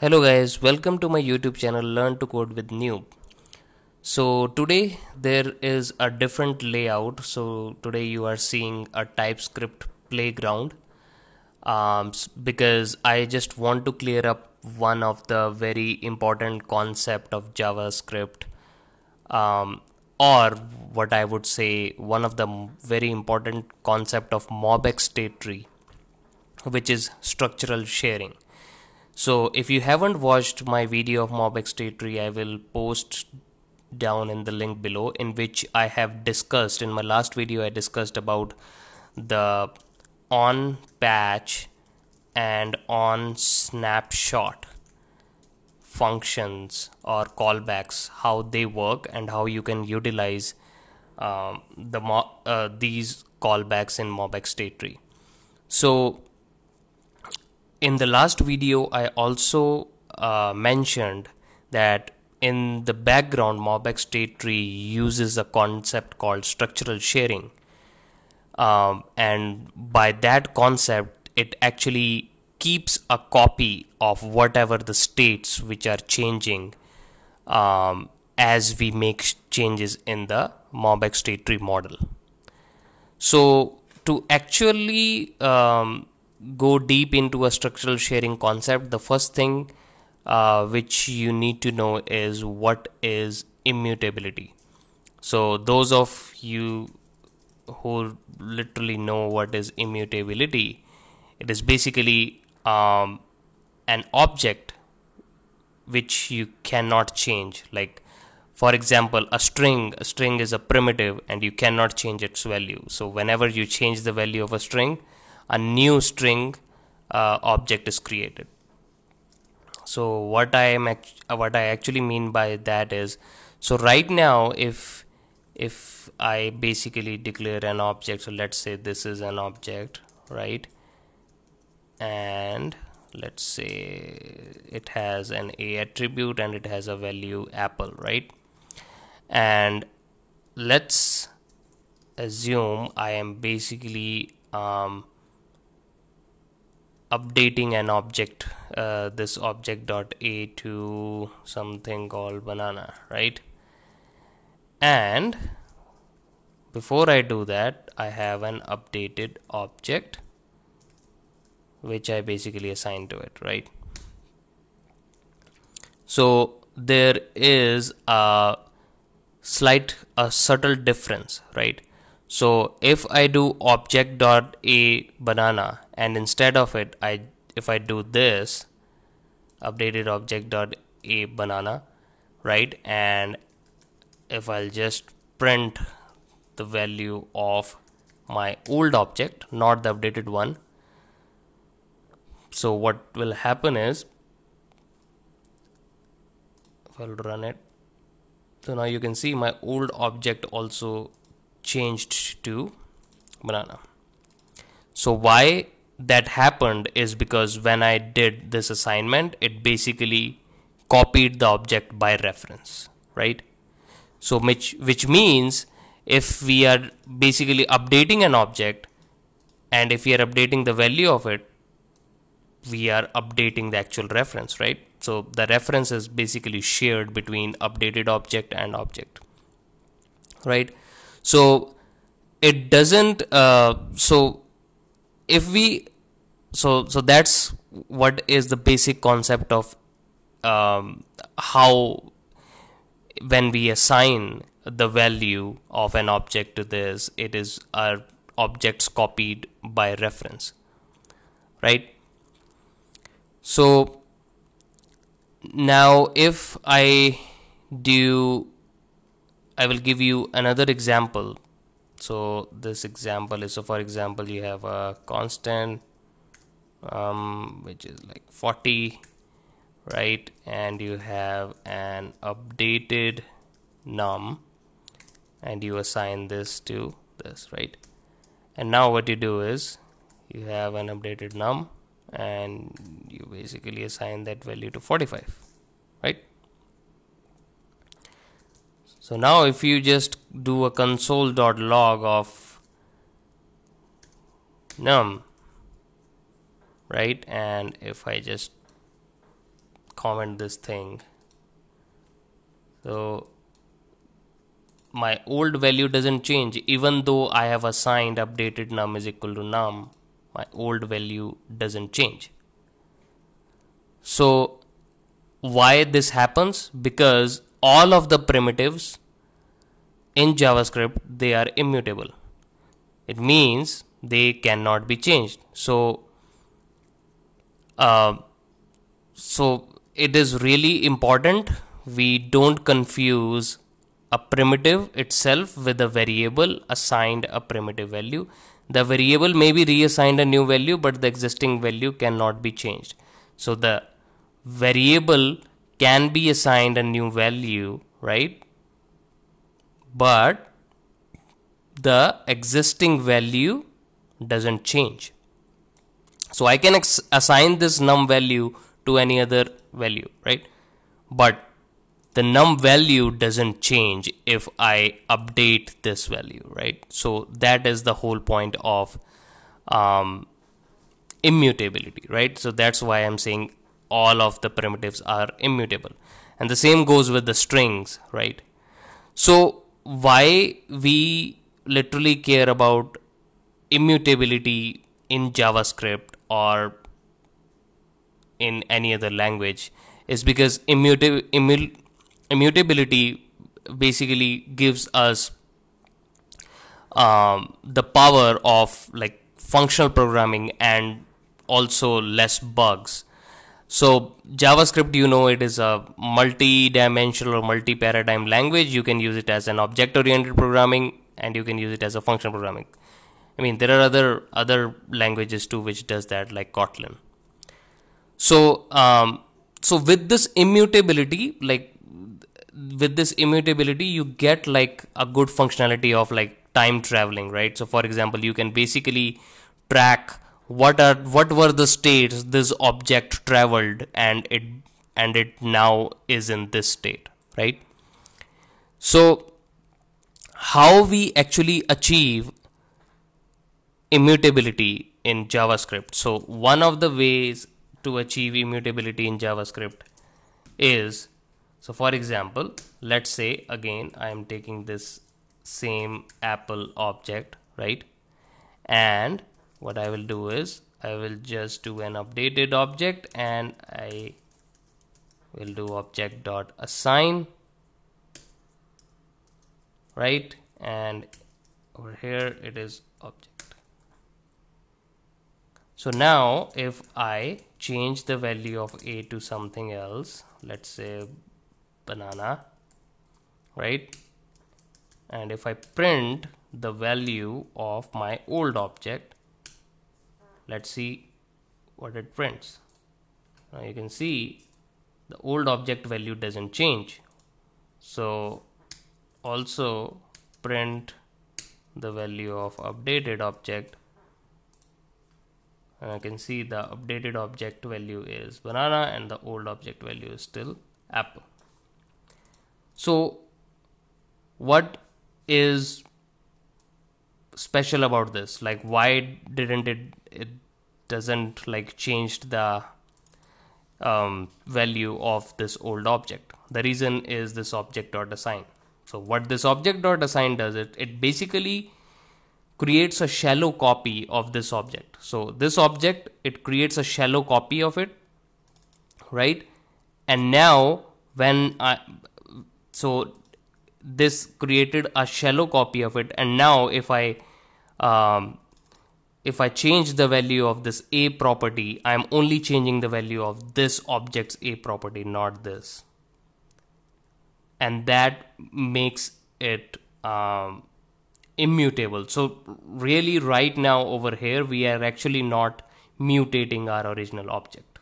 Hello guys, welcome to my YouTube channel Learn to Code with Noob. So today there is a different layout. So today you are seeing a TypeScript playground because I just want to clear up one of the very important concept of JavaScript, um, or what I would say one of the very important concept of MobX state tree, which is structural sharing. So if you haven't watched my video of MobX state tree, I will post down in the link below, in which I have discussed in my last video. I discussed about the on patch and on snapshot functions or callbacks, how they work and how you can utilize these callbacks in MobX state tree. So in the last video, I also mentioned that in the background, MobX state tree uses a concept called structural sharing. And by that concept, it actually keeps a copy of whatever the states which are changing as we make changes in the MobX state tree model. So to actually go deep into a structural sharing concept, the first thing which you need to know is what is immutability. So those of you who literally know what is immutability, it is basically an object which you cannot change. Like, for example, a string is a primitive and you cannot change its value. So whenever you change the value of a string, a new string object is created. So what I actually mean by that is, so right now, if I basically declare an object, so let's say this is an object, right? And let's say it has an a attribute and it has a value apple, right? And let's assume I am basically updating an object, this object dot a to something called banana, right? And before I do that, I have an updated object which I basically assign to it, right? So there is a subtle difference, right? So if I do object dot a banana, and instead of it, if I do this updated object dot a banana, right? And if I'll just print the value of my old object, not the updated one, so what will happen is, if I'll run it, so now you can see my old object also changed to banana. So why that happened is because when I did this assignment, it basically copied the object by reference, right? So which means if we are basically updating an object, and if we are updating the value of it, we are updating the actual reference, right? So the reference is basically shared between updated object and object, right? So it doesn't so if we so that's what is the basic concept of how, when we assign the value of an object to this, it is our objects copied by reference, right? So now if do I will give you another example. So this example is, so for example, you have a constant which is like 40, right? And you have an updated num, and you assign this to this, right? And now what you do is, you have an updated num and you basically assign that value to 45, right? So now if you just do a console.log of num, right? And if I just comment this thing. So my old value doesn't change even though I have assigned updated num is equal to num. My old value doesn't change. So why this happens? Because all of the primitives in JavaScript, they are immutable. It means they cannot be changed. Uh, so it is really important we don't confuse a primitive itself with a variable assigned a primitive value. The variable may be reassigned a new value, but the existing value cannot be changed. So the variable can be assigned a new value, right? But the existing value doesn't change. So I can assign this num value to any other value, right? But the num value doesn't change if I update this value, right? So that is the whole point of immutability, right? So that's why I'm saying all of the primitives are immutable. And the same goes with the strings, right? So why we literally care about immutability in JavaScript or in any other language is because immutability basically gives us the power of like functional programming and also less bugs. So JavaScript, you know, it is a multi-dimensional or multi-paradigm language. You can use it as an object-oriented programming and you can use it as a functional programming. I mean, there are other languages too which does that, like Kotlin. So so with this immutability, you get like a good functionality of like time traveling, right? So for example, you can basically track what were the states this object traveled and it now is in this state, right? So how we actually achieve immutability in JavaScript? So one of the ways to achieve immutability in JavaScript is, so for example, let's say again I am taking this same Apple object, right? And what I will do is I will just do an updated object and I will do object.assign, right? And over here it is object. So now if I change the value of a to something else, let's say banana, right? And if I print the value of my old object, let's see what it prints. Now you can see the old object value doesn't change. So also print the value of updated object, and I can see the updated object value is banana and the old object value is still apple. So what is special about this? Like, why didn't it doesn't like changed the value of this old object? The reason is this object.assign. So what this object.assign does, it basically creates a shallow copy of this object. So this object, it creates a shallow copy of it, right? And now so this created a shallow copy of it, and now if I change the value of this a property, I am only changing the value of this object's a property, not this. And that makes it immutable. So really right now over here, we are actually not mutating our original object.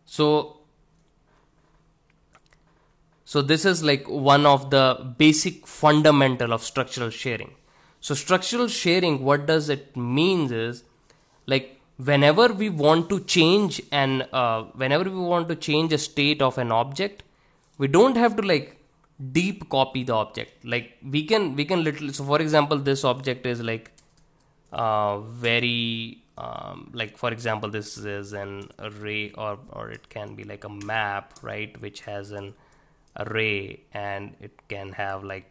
So this is like one of the basic fundamental of structural sharing. So structural sharing, what does it means is, like, whenever we want to change a state of an object, we don't have to like deep copy the object. Like we can literally, so for example, this object is like very like for example, this is an array, or it can be like a map, right, which has an array, and it can have like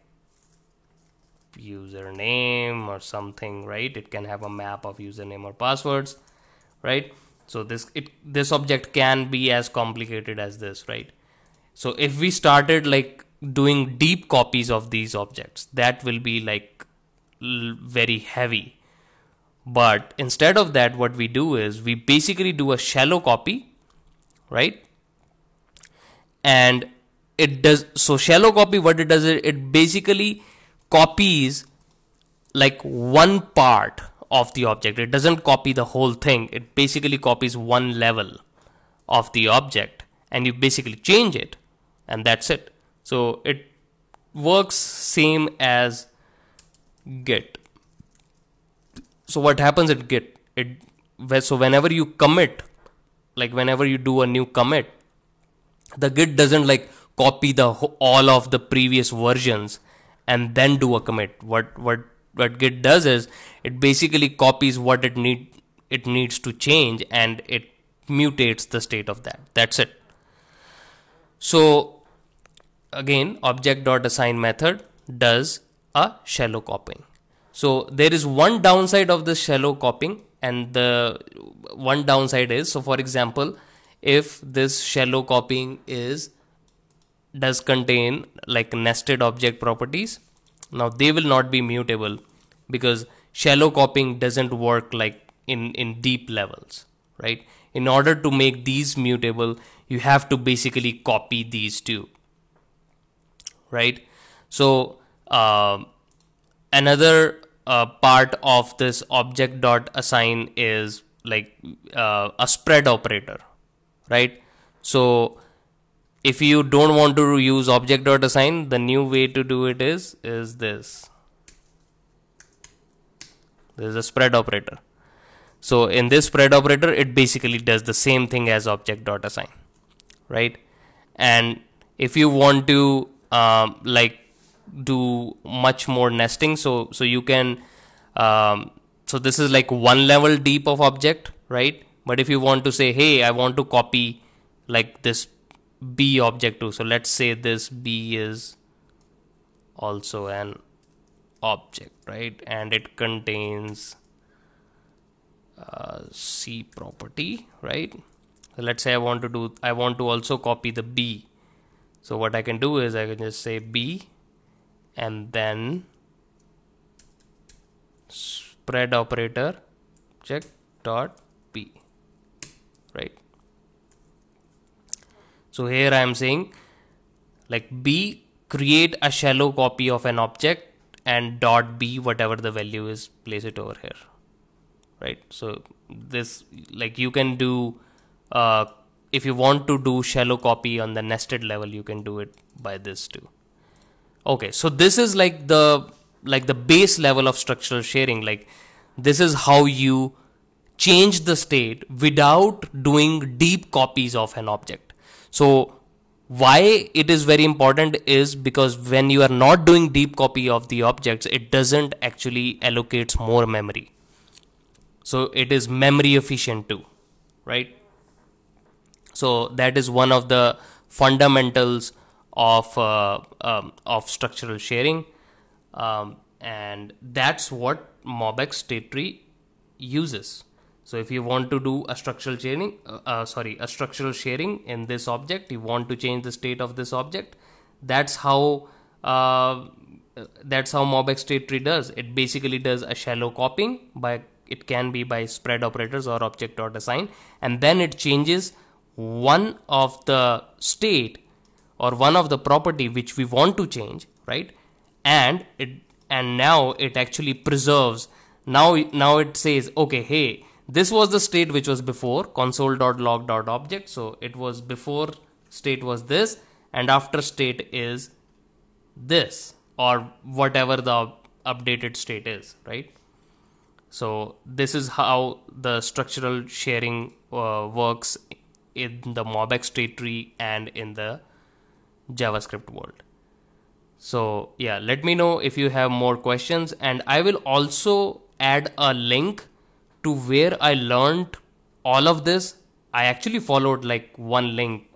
username or something, right? It can have a map of username or passwords, right? So this object can be as complicated as this, right? So if we started like doing deep copies of these objects, that will be like very heavy. But instead of that, what we do is we basically do a shallow copy, right? And it does, so shallow copy, what it does is it basically copies like one part of the object. It doesn't copy the whole thing. It basically copies one level of the object, and you basically change it, and that's it. So it works same as Git. So what happens at Git? So whenever you commit, like whenever you do a new commit, the Git doesn't like copy the all of the previous versions and then do a commit. What Git does is it basically copies what it needs to change, and it mutates the state of that. That's it. So again, object.assign method does a shallow copying. So there is one downside of the shallow copying, and the one downside is, so for example, if this shallow copying does contain like nested object properties, now they will not be mutable, because shallow copying doesn't work like in deep levels, right? In order to make these mutable, you have to basically copy these two, right? So another part of this object.assign is like a spread operator, right? So if you don't want to use object.assign, the new way to do it is this. This is a spread operator. So in this spread operator, it basically does the same thing as object.assign, right? And if you want to like do much more nesting, so you can so this is like one level deep of object, right? But if you want to say, hey, I want to copy like this B object too, so let's say this B is also an object, right? And it contains C property, right? So let's say I want to also copy the B. So what I can do is I can just say B and then spread operator check dot B, right? So here I am saying like B, create a shallow copy of an object, and dot B, whatever the value is, place it over here, right? So this, like, you can do if you want to do shallow copy on the nested level, you can do it by this too. Okay, so this is like the base level of structural sharing. Like, this is how you change the state without doing deep copies of an object. So why it is very important is because when you are not doing deep copy of the objects, it doesn't actually allocates more memory. So it is memory efficient too, right? So that is one of the fundamentals of structural sharing, and that's what MobX state tree uses. So if you want to do a structural sharing, a structural sharing in this object, you want to change the state of this object. That's how MobX state tree does. It basically does a shallow copying by, it can be by spread operators or object.assign, and then it changes one of the state or one of the property which we want to change, right? And now it actually preserves. Now it says, okay, hey, this was the state which was before console.log.object. So it was before state was this, and after state is this, or whatever the updated state is, right? So this is how the structural sharing works in the MobX state tree and in the JavaScript world. So yeah, let me know if you have more questions, and I will also add a link to where I learned all of this. I actually followed like one link.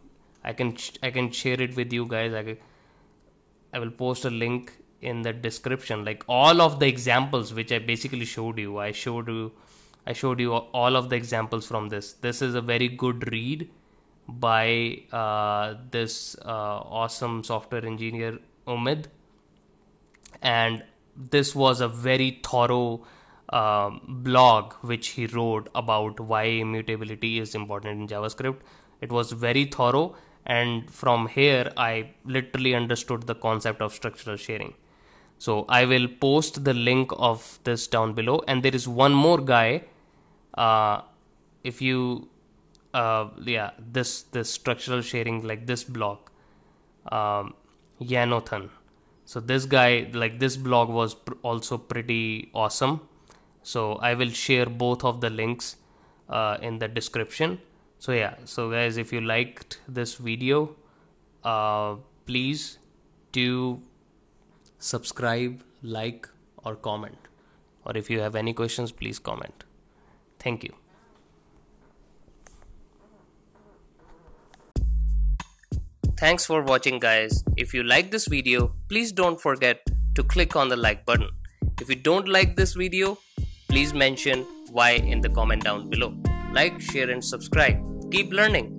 I can share it with you guys. I will post a link in the description. Like all of the examples which I basically showed you. I showed you all of the examples from this. This is a very good read by this awesome software engineer Umid, and this was a very thorough blog which he wrote about why immutability is important in JavaScript. It was very thorough, and from here I literally understood the concept of structural sharing. So I will post the link of this down below, and there is one more guy. If you this structural sharing, like this blog, Yanothan. So this guy, like this blog was also pretty awesome. So I will share both of the links in the description. So yeah, so guys, if you liked this video, please do subscribe, like, or comment. Or if you have any questions, please comment. Thank you. Thanks for watching, guys. If you like this video, please don't forget to click on the like button. If you don't like this video, please mention why in the comment down below. Like, share, and subscribe. Keep learning.